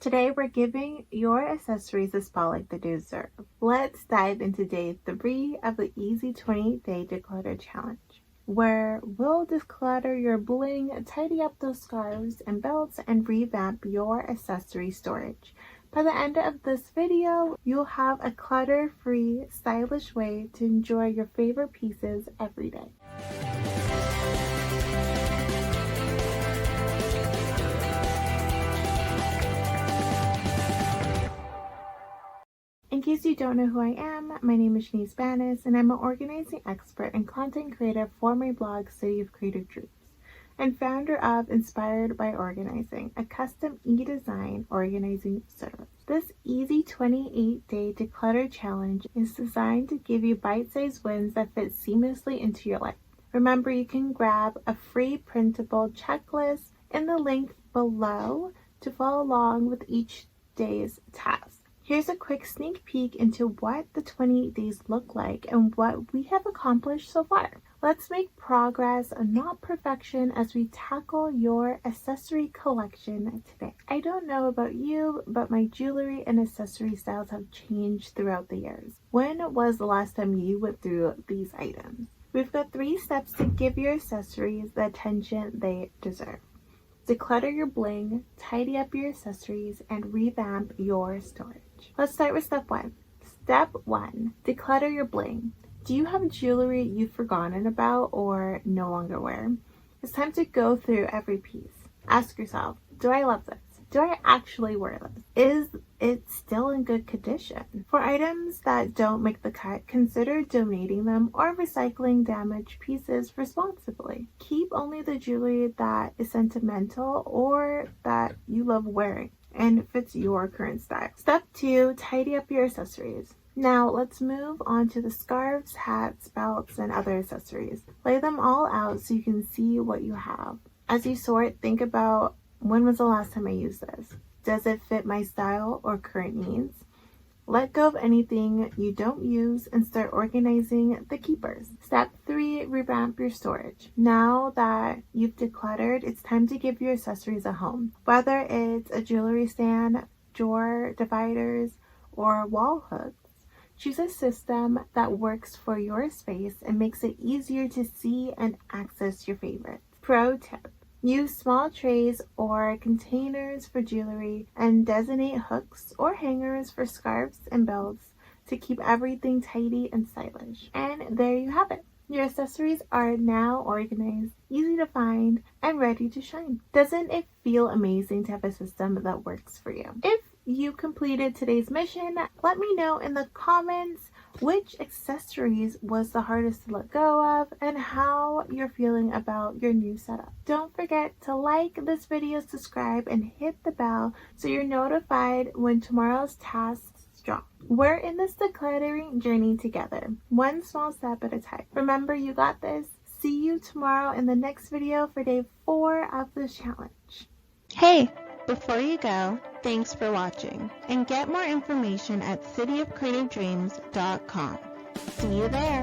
Today we're giving your accessories a spotlight they deserve. Let's dive into day 3 of the Easy 28-Day Declutter Challenge, where we'll declutter your bling, tidy up those scarves and belts, and revamp your accessory storage. By the end of this video, you'll have a clutter-free, stylish way to enjoy your favorite pieces every day. In case you don't know who I am, my name is Shanice Banis, and I'm an organizing expert and content creator for my blog, City of Creative Dreams, and founder of Inspired by Organizing, a custom e-design organizing service. This easy 28-day declutter challenge is designed to give you bite-sized wins that fit seamlessly into your life. Remember, you can grab a free printable checklist in the link below to follow along with each day's task. Here's a quick sneak peek into what the 28 days look like and what we have accomplished so far. Let's make progress, not perfection, as we tackle your accessory collection today. I don't know about you, but my jewelry and accessory styles have changed throughout the years. When was the last time you went through these items? We've got 3 steps to give your accessories the attention they deserve. Declutter your bling, tidy up your accessories, and revamp your storage. Let's start with step 1. Step 1. Declutter your bling. Do you have jewelry you've forgotten about or no longer wear? It's time to go through every piece. Ask yourself, do I love this? Do I actually wear this? Is it still in good condition? For items that don't make the cut, consider donating them or recycling damaged pieces responsibly. Keep only the jewelry that is sentimental or that you love wearing and fits your current style. Step 2, tidy up your accessories. Now let's move on to the scarves, hats, belts, and other accessories. Lay them all out so you can see what you have. As you sort, think about, when was the last time I used this? Does it fit my style or current needs? Let go of anything you don't use and start organizing the keepers. Step 3, revamp your storage. Now that you've decluttered, it's time to give your accessories a home. Whether it's a jewelry stand, drawer dividers, or wall hooks, choose a system that works for your space and makes it easier to see and access your favorites. Pro tip: use small trays or containers for jewelry and designate hooks or hangers for scarves and belts to keep everything tidy and stylish. And there you have it. Your accessories are now organized, easy to find, and ready to shine. Doesn't it feel amazing to have a system that works for you? If you completed today's mission, let me know in the comments which accessories was the hardest to let go of and how you're feeling about your new setup. Don't forget to like this video, subscribe, and hit the bell so you're notified when tomorrow's tasks drop. We're in this decluttering journey together, one small step at a time. Remember, you got this. See you tomorrow in the next video for day 4 of the challenge. Hey, before you go, thanks for watching, and get more information at cityofcreativedreams.com. See you there!